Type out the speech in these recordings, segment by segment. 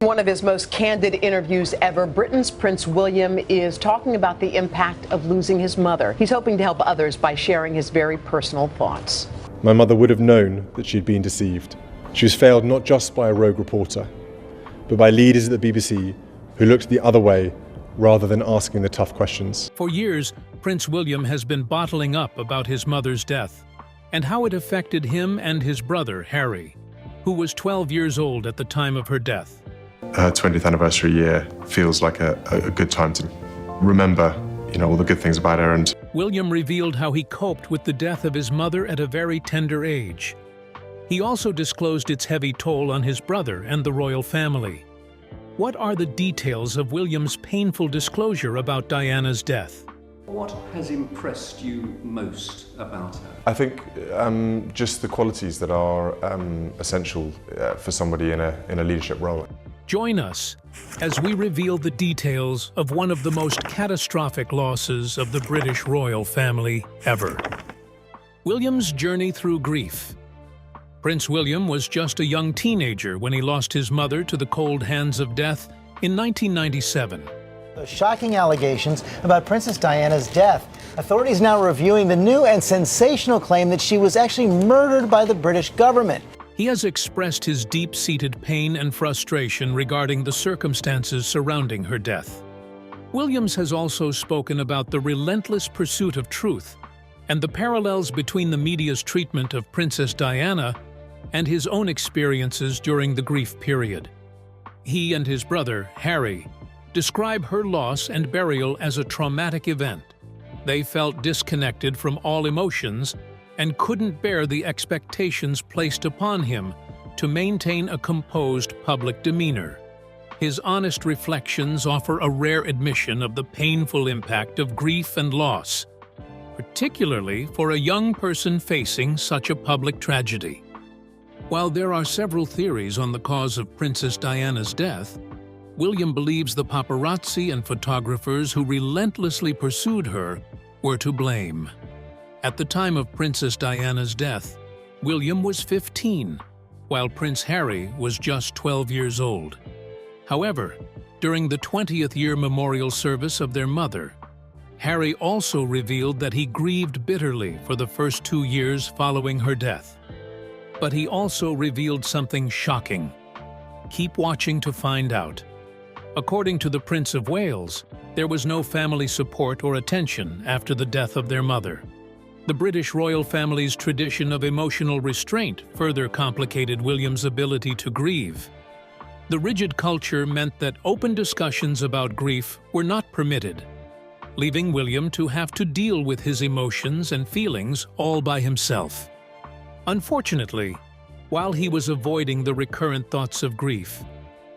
One of his most candid interviews ever, Britain's Prince William is talking about the impact of losing his mother. He's hoping to help others by sharing his very personal thoughts. My mother would have known that she'd been deceived. She was failed not just by a rogue reporter, but by leaders at the BBC who looked the other way rather than asking the tough questions. For years, Prince William has been bottling up about his mother's death and how it affected him and his brother, Harry, who was 12 years old at the time of her death. Her 20th anniversary year feels like a good time to remember, all the good things about her. And William revealed how he coped with the death of his mother at a very tender age. He also disclosed its heavy toll on his brother and the royal family. What are the details of William's painful disclosure about Diana's death? What has impressed you most about her? I think just the qualities that are essential for somebody in a leadership role. Join us as we reveal the details of one of the most catastrophic losses of the British royal family ever. William's journey through grief. Prince William was just a young teenager when he lost his mother to the cold hands of death in 1997. Those shocking allegations about Princess Diana's death. Authorities now reviewing the new and sensational claim that she was actually murdered by the British government. He has expressed his deep-seated pain and frustration regarding the circumstances surrounding her death. Williams has also spoken about the relentless pursuit of truth and the parallels between the media's treatment of Princess Diana and his own experiences during the grief period. He and his brother, Harry, describe her loss and burial as a traumatic event. They felt disconnected from all emotions and couldn't bear the expectations placed upon him to maintain a composed public demeanor. His honest reflections offer a rare admission of the painful impact of grief and loss, particularly for a young person facing such a public tragedy. While there are several theories on the cause of Princess Diana's death, William believes the paparazzi and photographers who relentlessly pursued her were to blame. At the time of Princess Diana's death, William was 15, while Prince Harry was just 12 years old. However, during the 20th year memorial service of their mother, Harry also revealed that he grieved bitterly for the first 2 years following her death. But he also revealed something shocking. Keep watching to find out. According to the Prince of Wales, there was no family support or attention after the death of their mother. The British royal family's tradition of emotional restraint further complicated William's ability to grieve. The rigid culture meant that open discussions about grief were not permitted, leaving William to have to deal with his emotions and feelings all by himself. Unfortunately, while he was avoiding the recurrent thoughts of grief,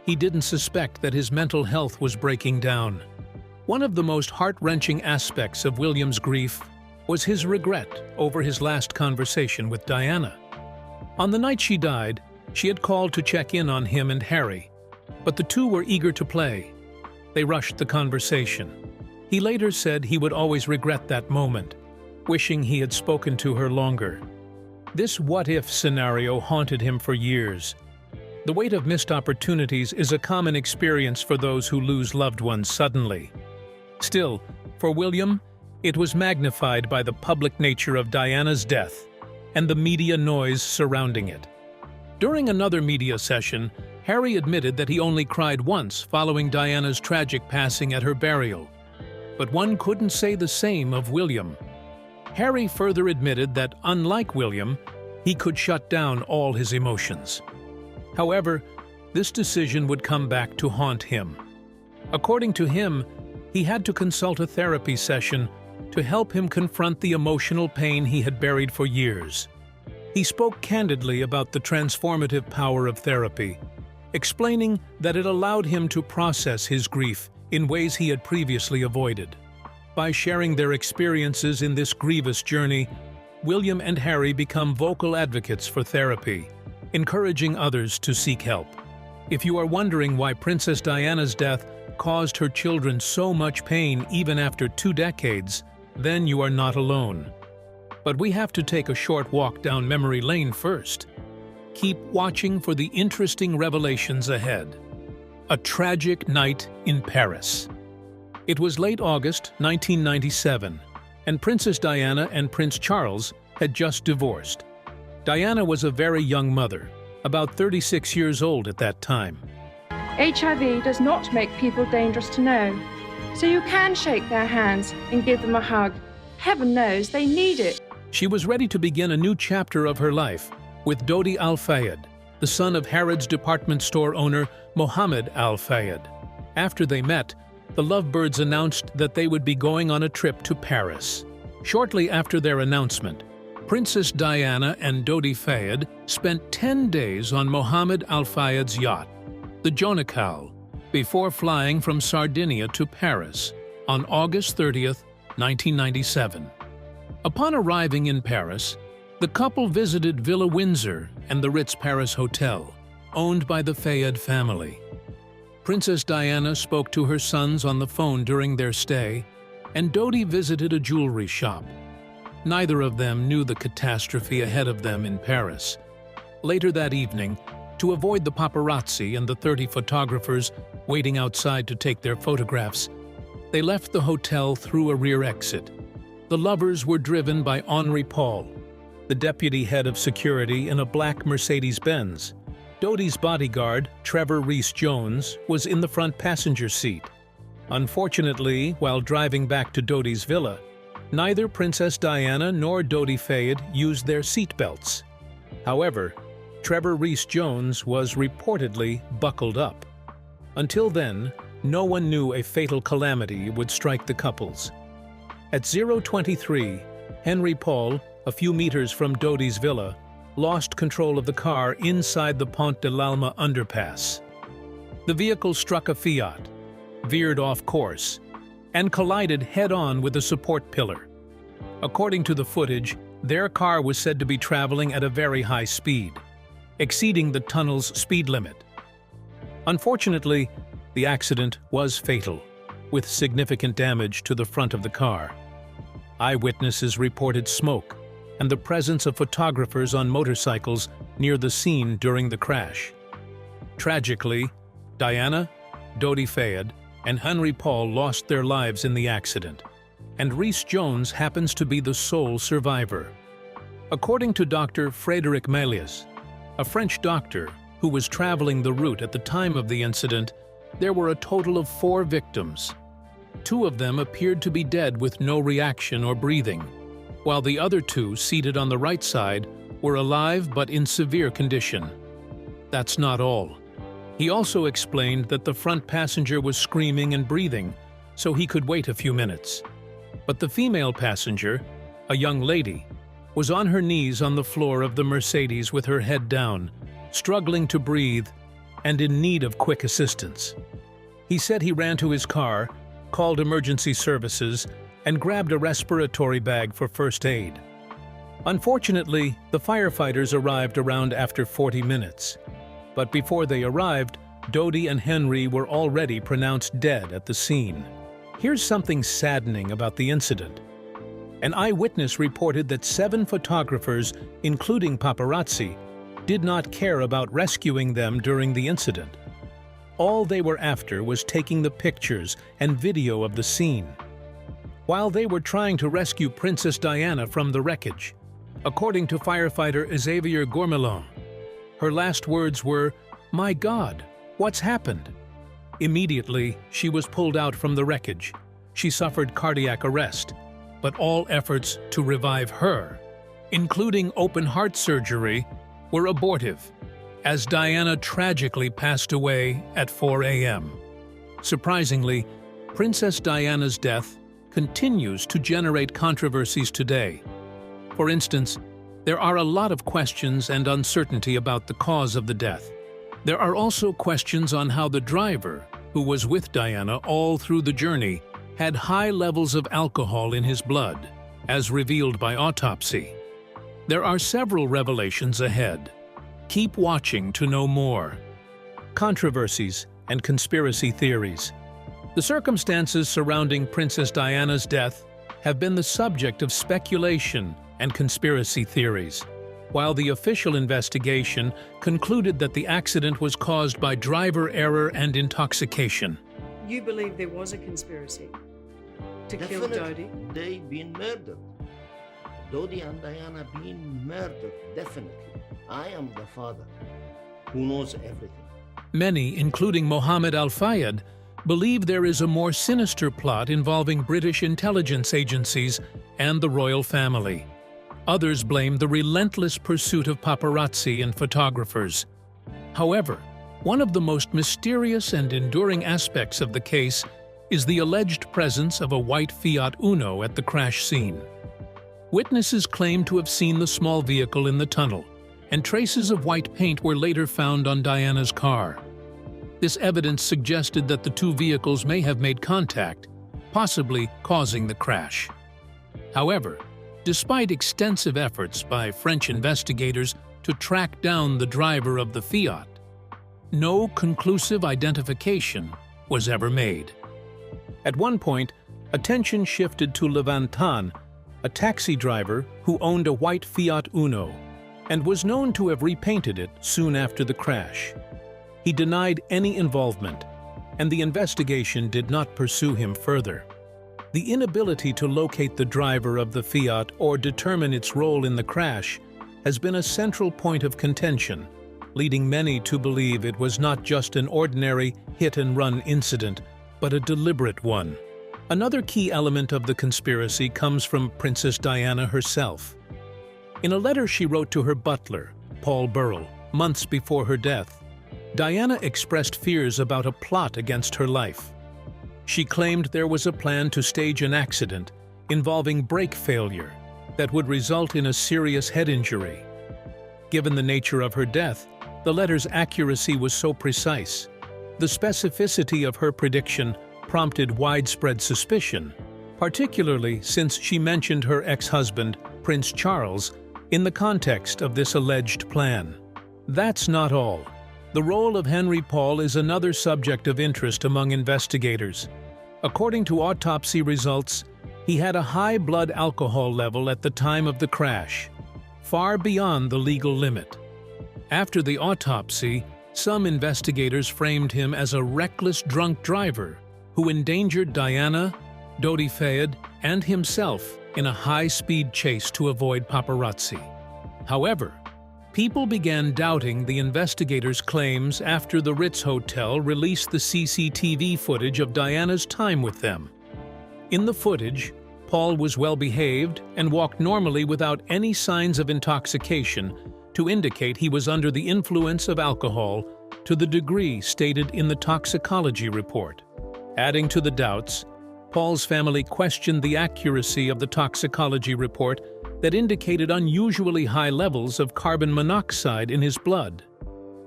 he didn't suspect that his mental health was breaking down. One of the most heart-wrenching aspects of William's grief was his regret over his last conversation with Diana. On the night she died, she had called to check in on him and Harry, but the two were eager to play. They rushed the conversation. He later said he would always regret that moment, wishing he had spoken to her longer. This what-if scenario haunted him for years. The weight of missed opportunities is a common experience for those who lose loved ones suddenly. Still, for William, it was magnified by the public nature of Diana's death and the media noise surrounding it. During another media session, Harry admitted that he only cried once following Diana's tragic passing at her burial. But one couldn't say the same of William. Harry further admitted that, unlike William, he could shut down all his emotions. However, this decision would come back to haunt him. According to him, he had to consult a therapy session to help him confront the emotional pain he had buried for years. He spoke candidly about the transformative power of therapy, explaining that it allowed him to process his grief in ways he had previously avoided. By sharing their experiences in this grievous journey, William and Harry become vocal advocates for therapy, encouraging others to seek help. If you are wondering why Princess Diana's death caused her children so much pain even after 2 decades, then you are not alone. But we have to take a short walk down memory lane first. Keep watching for the interesting revelations ahead. A tragic night in Paris. It was late August 1997, and Princess Diana and Prince Charles had just divorced. Diana was a very young mother, about 36 years old at that time. HIV does not make people dangerous to know, so you can shake their hands and give them a hug. Heaven knows they need it. She was ready to begin a new chapter of her life with Dodi Al-Fayed, the son of Harrods department store owner Mohammed Al-Fayed. After they met, the lovebirds announced that they would be going on a trip to Paris. Shortly after their announcement, Princess Diana and Dodi Fayed spent 10 days on Mohammed Al-Fayed's yacht, the Jonakal, before flying from Sardinia to Paris on August 30th, 1997. Upon arriving in Paris, the couple visited Villa Windsor and the Ritz Paris Hotel, owned by the Fayed family. Princess Diana spoke to her sons on the phone during their stay, and Dodi visited a jewelry shop. Neither of them knew the catastrophe ahead of them in Paris. Later that evening, to avoid the paparazzi and the 30 photographers waiting outside to take their photographs, they left the hotel through a rear exit. The lovers were driven by Henri Paul, the deputy head of security in a black Mercedes-Benz. Dodi's bodyguard, Trevor Rees-Jones, was in the front passenger seat. Unfortunately, while driving back to Dodi's villa, neither Princess Diana nor Dodi Fayed used their seatbelts. However, Trevor Rees-Jones was reportedly buckled up. Until then, no one knew a fatal calamity would strike the couples. At 0:23, Henry Paul, a few meters from Dodi's villa, lost control of the car inside the Pont de l'Alma underpass. The vehicle struck a Fiat, veered off course, and collided head-on with a support pillar. According to the footage, their car was said to be traveling at a very high speed, exceeding the tunnel's speed limit. Unfortunately, the accident was fatal, with significant damage to the front of the car. Eyewitnesses reported smoke and the presence of photographers on motorcycles near the scene during the crash. Tragically, Diana, Dodi Fayed, and Henry Paul lost their lives in the accident, and Rees-Jones happens to be the sole survivor. According to Dr. Frédéric Méliès, a French doctor who was traveling the route at the time of the incident, there were a total of 4 victims. 2 of them appeared to be dead with no reaction or breathing, while the other 2, seated on the right side, were alive but in severe condition. That's not all. He also explained that the front passenger was screaming and breathing, so he could wait a few minutes. But the female passenger, a young lady, was on her knees on the floor of the Mercedes with her head down, struggling to breathe and in need of quick assistance. He said he ran to his car, called emergency services, and grabbed a respiratory bag for first aid. Unfortunately, the firefighters arrived around after 40 minutes. But before they arrived, Dodi and Henry were already pronounced dead at the scene. Here's something saddening about the incident. An eyewitness reported that 7 photographers, including paparazzi, did not care about rescuing them during the incident. All they were after was taking the pictures and video of the scene. While they were trying to rescue Princess Diana from the wreckage, according to firefighter Xavier Gourmelon, her last words were, "My God, what's happened?" Immediately, she was pulled out from the wreckage. She suffered cardiac arrest, but all efforts to revive her, including open-heart surgery, were abortive, as Diana tragically passed away at 4 a.m. Surprisingly, Princess Diana's death continues to generate controversies today. For instance, there are a lot of questions and uncertainty about the cause of the death. There are also questions on how the driver, who was with Diana all through the journey, had high levels of alcohol in his blood, as revealed by autopsy. There are several revelations ahead. Keep watching to know more. Controversies and conspiracy theories. The circumstances surrounding Princess Diana's death have been the subject of speculation and conspiracy theories. while the official investigation concluded that the accident was caused by driver error and intoxication. You believe there was a conspiracy to kill Dodi? They been murdered. Dodi and Diana been murdered, definitely. I am the father who knows everything. Many, including Mohammed Al-Fayed, believe there is a more sinister plot involving British intelligence agencies and the royal family. Others blame the relentless pursuit of paparazzi and photographers. However, one of the most mysterious and enduring aspects of the case is the alleged presence of a white Fiat Uno at the crash scene. Witnesses claim to have seen the small vehicle in the tunnel, and traces of white paint were later found on Diana's car. This evidence suggested that the two vehicles may have made contact, possibly causing the crash. However, despite extensive efforts by French investigators to track down the driver of the Fiat, no conclusive identification was ever made. At one point, attention shifted to Levantan, a taxi driver who owned a white Fiat Uno and was known to have repainted it soon after the crash. He denied any involvement, and the investigation did not pursue him further. The inability to locate the driver of the Fiat or determine its role in the crash has been a central point of contention, leading many to believe it was not just an ordinary hit-and-run incident, but a deliberate one. Another key element of the conspiracy comes from Princess Diana herself. In a letter she wrote to her butler, Paul Burrell, months before her death, Diana expressed fears about a plot against her life. She claimed there was a plan to stage an accident involving brake failure that would result in a serious head injury. Given the nature of her death, the letter's accuracy was so precise. The specificity of her prediction prompted widespread suspicion, particularly since she mentioned her ex-husband, Prince Charles, in the context of this alleged plan. That's not all. The role of Henry Paul is another subject of interest among investigators. According to autopsy results, he had a high blood alcohol level at the time of the crash, far beyond the legal limit. After the autopsy, some investigators framed him as a reckless drunk driver who endangered Diana, Dodi Fayed, and himself in a high-speed chase to avoid paparazzi. However, people began doubting the investigators' claims after the Ritz Hotel released the CCTV footage of Diana's time with them. In the footage, Paul was well-behaved and walked normally without any signs of intoxication to indicate he was under the influence of alcohol to the degree stated in the toxicology report. Adding to the doubts, Paul's family questioned the accuracy of the toxicology report that indicated unusually high levels of carbon monoxide in his blood.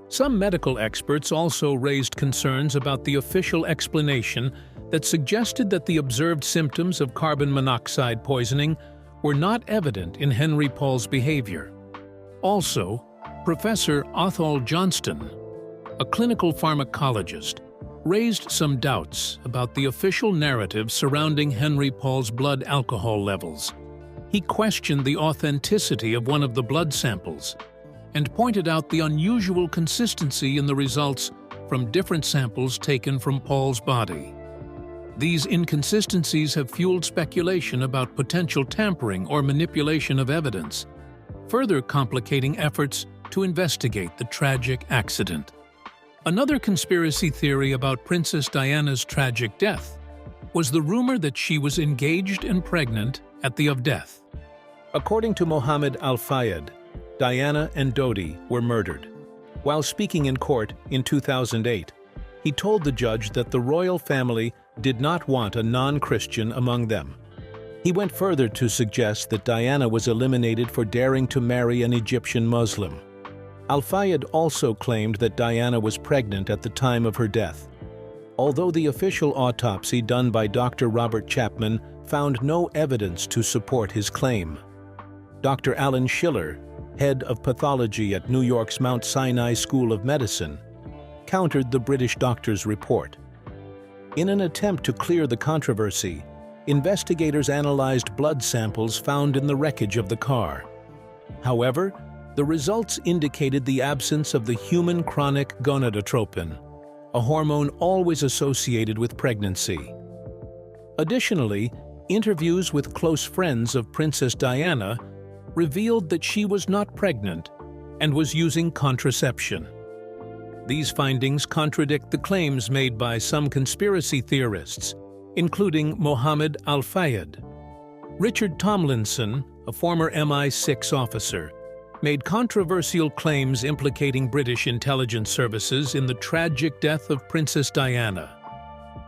Some medical experts also raised concerns about the official explanation that suggested that the observed symptoms of carbon monoxide poisoning were not evident in Henry Paul's behavior. Also, Professor Athol Johnston, a clinical pharmacologist, raised some doubts about the official narrative surrounding Henry Paul's blood alcohol levels. He questioned the authenticity of one of the blood samples and pointed out the unusual consistency in the results from different samples taken from Paul's body. These inconsistencies have fueled speculation about potential tampering or manipulation of evidence, further complicating efforts to investigate the tragic accident. Another conspiracy theory about Princess Diana's tragic death was the rumor that she was engaged and pregnant at the of death. According to Mohammed Al-Fayed, Diana and Dodi were murdered. While speaking in court in 2008, he told the judge that the royal family did not want a non-Christian among them. He went further to suggest that Diana was eliminated for daring to marry an Egyptian Muslim. Al-Fayed also claimed that Diana was pregnant at the time of her death. Although the official autopsy done by Dr. Robert Chapman found no evidence to support his claim. Dr. Alan Schiller, head of pathology at New York's Mount Sinai School of Medicine, countered the British doctor's report. In an attempt to clear the controversy, investigators analyzed blood samples found in the wreckage of the car. However, The results indicated the absence of the human chronic gonadotropin, a hormone always associated with pregnancy. Additionally, interviews with close friends of Princess Diana revealed that she was not pregnant and was using contraception. These findings contradict the claims made by some conspiracy theorists, including Mohammed Al-Fayed. Richard Tomlinson, a former MI6 officer, made controversial claims implicating British intelligence services in the tragic death of Princess Diana.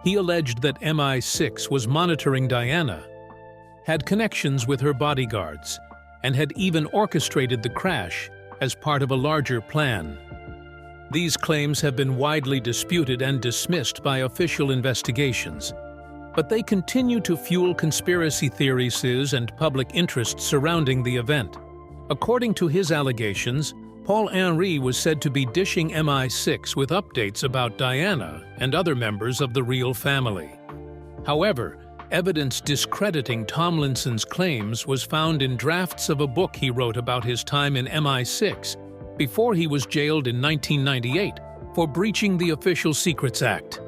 He alleged that MI6 was monitoring Diana, had connections with her bodyguards, and had even orchestrated the crash as part of a larger plan. These claims have been widely disputed and dismissed by official investigations, but they continue to fuel conspiracy theories and public interest surrounding the event. According to his allegations, Paul-Henri was said to be dishing MI6 with updates about Diana and other members of the real family. However, evidence discrediting Tomlinson's claims was found in drafts of a book he wrote about his time in MI6 before he was jailed in 1998 for breaching the Official Secrets Act.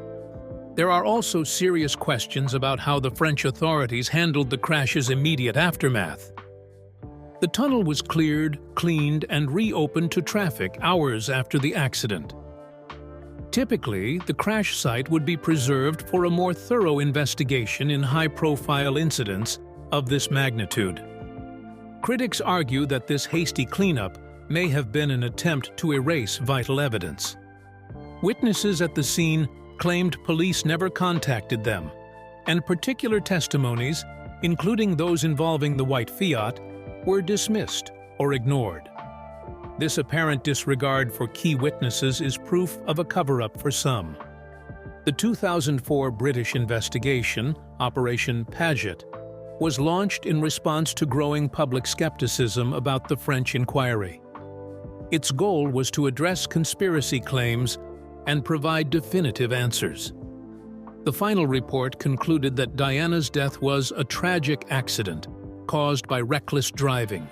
There are also serious questions about how the French authorities handled the crash's immediate aftermath. The tunnel was cleared, cleaned, and reopened to traffic hours after the accident. Typically, the crash site would be preserved for a more thorough investigation in high-profile incidents of this magnitude. Critics argue that this hasty cleanup may have been an attempt to erase vital evidence. Witnesses at the scene claimed police never contacted them, and particular testimonies, including those involving the white Fiat, were dismissed or ignored. This apparent disregard for key witnesses is proof of a cover-up for some. The 2004 British investigation, Operation Paget, was launched in response to growing public skepticism about the French inquiry. Its goal was to address conspiracy claims and provide definitive answers. The final report concluded that Diana's death was a tragic accident caused by reckless driving,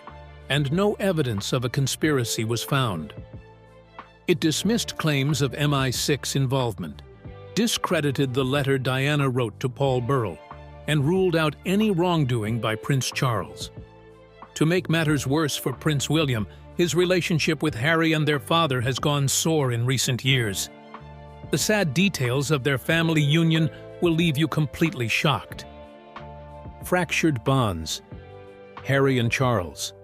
and no evidence of a conspiracy was found. It dismissed claims of MI6 involvement, discredited the letter Diana wrote to Paul Burrell, and ruled out any wrongdoing by Prince Charles. To make matters worse for Prince William, his relationship with Harry and their father has gone sour in recent years. The sad details of their family union will leave you completely shocked. Fractured bonds. Harry and Charles.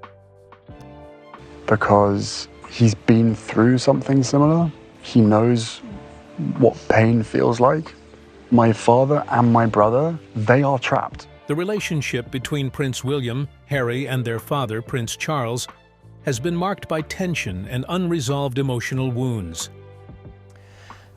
Because he's been through something similar. He knows what pain feels like. My father and my brother, they are trapped. The relationship between Prince William, Harry, and their father, Prince Charles, has been marked by tension and unresolved emotional wounds.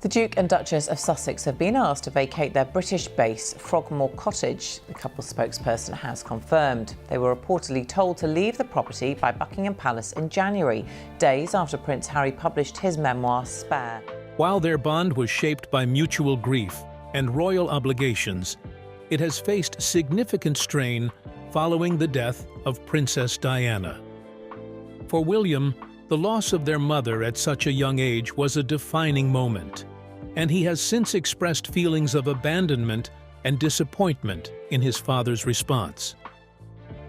The Duke and Duchess of Sussex have been asked to vacate their British base, Frogmore Cottage, the couple's spokesperson has confirmed. They were reportedly told to leave the property by Buckingham Palace in January, days after Prince Harry published his memoir, Spare. While their bond was shaped by mutual grief and royal obligations, it has faced significant strain following the death of Princess Diana. For William, the loss of their mother at such a young age was a defining moment, and he has since expressed feelings of abandonment and disappointment in his father's response.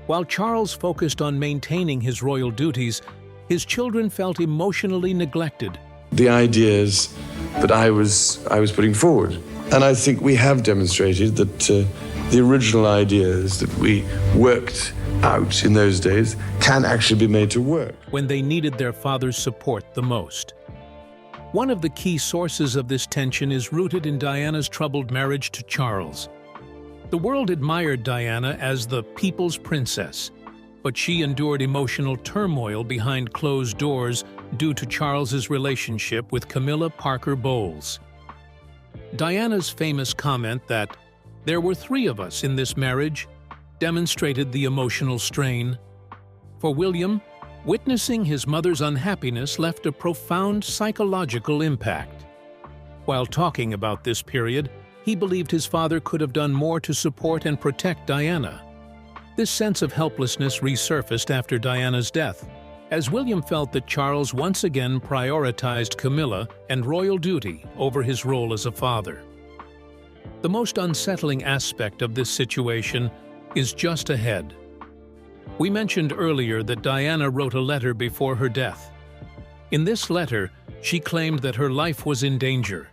While Charles focused on maintaining his royal duties, his children felt emotionally neglected. The ideas that I was putting forward. And I think we have demonstrated that the original ideas that we worked out in those days can actually be made to work. When they needed their father's support the most. One of the key sources of this tension is rooted in Diana's troubled marriage to Charles. The world admired Diana as the people's princess, but she endured emotional turmoil behind closed doors due to Charles's relationship with Camilla Parker Bowles. Diana's famous comment that, "There were 3 of us in this marriage," demonstrated the emotional strain. For William, witnessing his mother's unhappiness left a profound psychological impact. While talking about this period, he believed his father could have done more to support and protect Diana. This sense of helplessness resurfaced after Diana's death, as William felt that Charles once again prioritized Camilla and royal duty over his role as a father. The most unsettling aspect of this situation is just ahead. We mentioned earlier that Diana wrote a letter before her death. In this letter, she claimed that her life was in danger,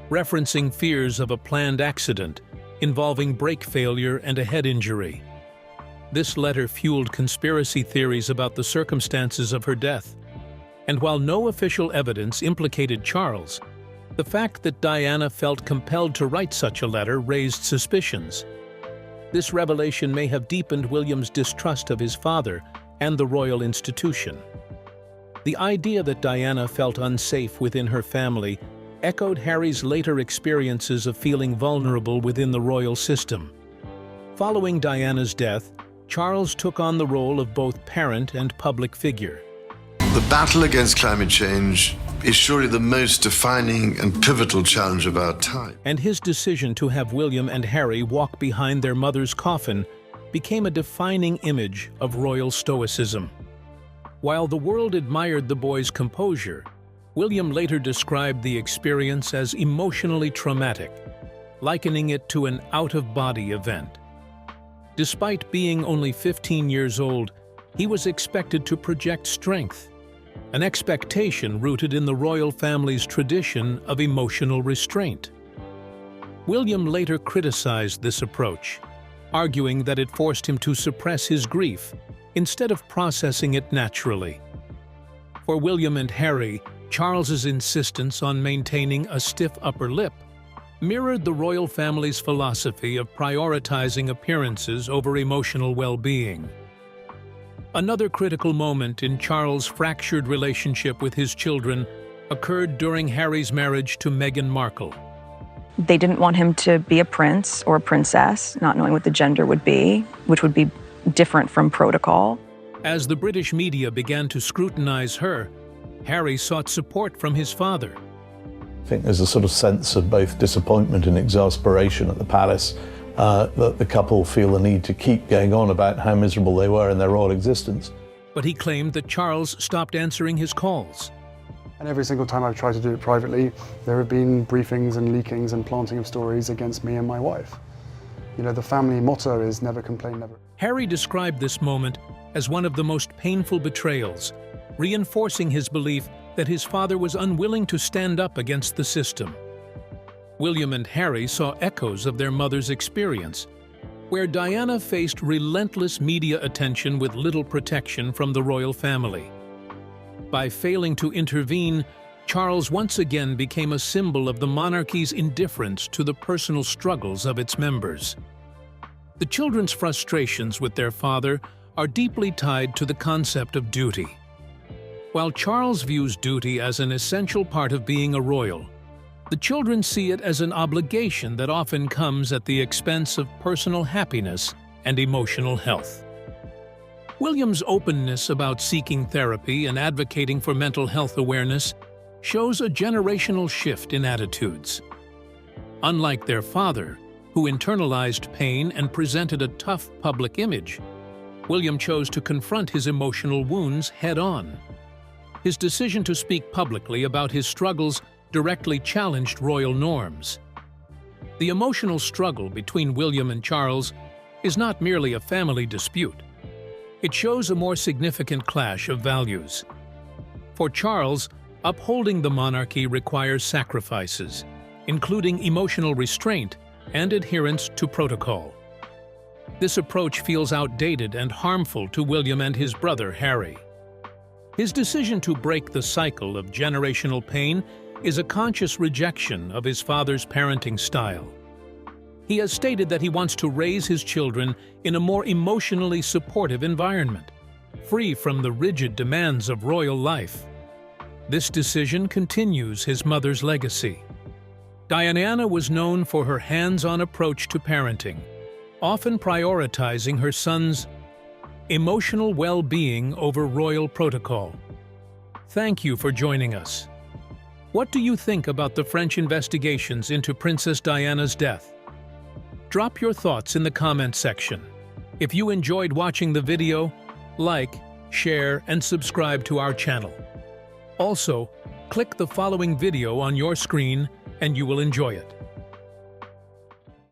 referencing fears of a planned accident involving brake failure and a head injury. This letter fueled conspiracy theories about the circumstances of her death, and while no official evidence implicated Charles, the fact that Diana felt compelled to write such a letter raised suspicions. This revelation may have deepened William's distrust of his father and the royal institution. The idea that Diana felt unsafe within her family echoed Harry's later experiences of feeling vulnerable within the royal system. Following Diana's death, Charles took on the role of both parent and public figure. The battle against climate change is surely the most defining and pivotal challenge of our time. And his decision to have William and Harry walk behind their mother's coffin became a defining image of royal stoicism. While the world admired the boys' composure, William later described the experience as emotionally traumatic, likening it to an out-of-body event. Despite being only 15 years old, he was expected to project strength, an expectation rooted in the royal family's tradition of emotional restraint. William later criticized this approach, arguing that it forced him to suppress his grief instead of processing it naturally. For William and Harry, Charles's insistence on maintaining a stiff upper lip mirrored the royal family's philosophy of prioritizing appearances over emotional well-being. Another critical moment in Charles' fractured relationship with his children occurred during Harry's marriage to Meghan Markle. They didn't want him to be a prince or a princess, not knowing what the gender would be, which would be different from protocol. As the British media began to scrutinize her, Harry sought support from his father. I think there's a sort of sense of both disappointment and exasperation at the palace that the couple feel the need to keep going on about how miserable they were in their royal existence. But he claimed that Charles stopped answering his calls. And every single time I've tried to do it privately, there have been briefings and leakings and planting of stories against me and my wife. You know, the family motto is never complain, never. Harry described this moment as one of the most painful betrayals, reinforcing his belief that his father was unwilling to stand up against the system. William and Harry saw echoes of their mother's experience, where Diana faced relentless media attention with little protection from the royal family. By failing to intervene, Charles once again became a symbol of the monarchy's indifference to the personal struggles of its members. The children's frustrations with their father are deeply tied to the concept of duty. While Charles views duty as an essential part of being a royal, the children see it as an obligation that often comes at the expense of personal happiness and emotional health. William's openness about seeking therapy and advocating for mental health awareness shows a generational shift in attitudes. Unlike their father, who internalized pain and presented a tough public image, William chose to confront his emotional wounds head-on. His decision to speak publicly about his struggles directly challenged royal norms. The emotional struggle between William and Charles is not merely a family dispute. It shows a more significant clash of values. For Charles, upholding the monarchy requires sacrifices, including emotional restraint and adherence to protocol. This approach feels outdated and harmful to William and his brother Harry. His decision to break the cycle of generational pain is a conscious rejection of his father's parenting style. He has stated that he wants to raise his children in a more emotionally supportive environment, free from the rigid demands of royal life. This decision continues his mother's legacy. Diana was known for her hands-on approach to parenting, often prioritizing her son's emotional well-being over royal protocol. Thank you for joining us. What do you think about the French investigations into Princess Diana's death? Drop your thoughts in the comments section. If you enjoyed watching the video, like share, and subscribe to our channel. Also, click the following video on your screen and you will enjoy it.